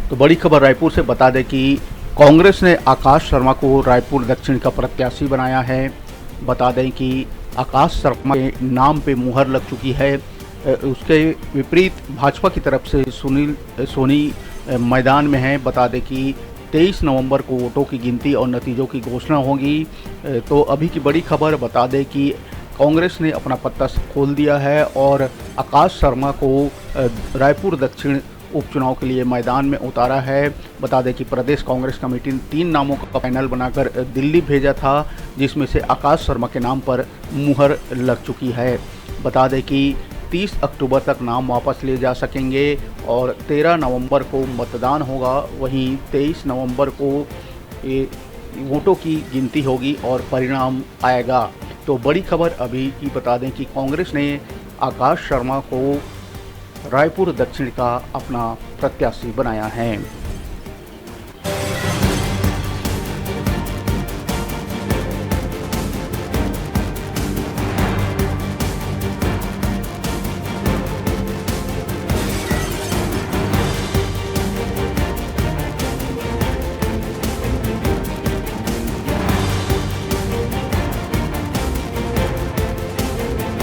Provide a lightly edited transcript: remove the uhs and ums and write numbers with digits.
तो बड़ी खबर रायपुर से बता दें कि कांग्रेस ने आकाश शर्मा को रायपुर दक्षिण का प्रत्याशी बनाया है। बता दें कि आकाश शर्मा के नाम पे मुहर लग चुकी है। उसके विपरीत भाजपा की तरफ से सुनील सोनी मैदान में है। बता दें कि 23 नवंबर को वोटों की गिनती और नतीजों की घोषणा होगी। तो अभी की बड़ी खबर बता दें कि कांग्रेस ने अपना पत्ता खोल दिया है और आकाश शर्मा को रायपुर दक्षिण उपचुनाव के लिए मैदान में उतारा है। बता दें कि प्रदेश कांग्रेस कमेटी ने 3 नामों का पैनल बनाकर दिल्ली भेजा था, जिसमें से आकाश शर्मा के नाम पर मुहर लग चुकी है। बता दें कि 30 अक्टूबर तक नाम वापस लिए जा सकेंगे और 13 नवंबर को मतदान होगा। वहीं 23 नवंबर को वोटों की गिनती होगी और परिणाम आएगा। तो बड़ी खबर अभी की बता दें कि कांग्रेस ने आकाश शर्मा को रायपुर दक्षिण का अपना प्रत्याशी बनाया है।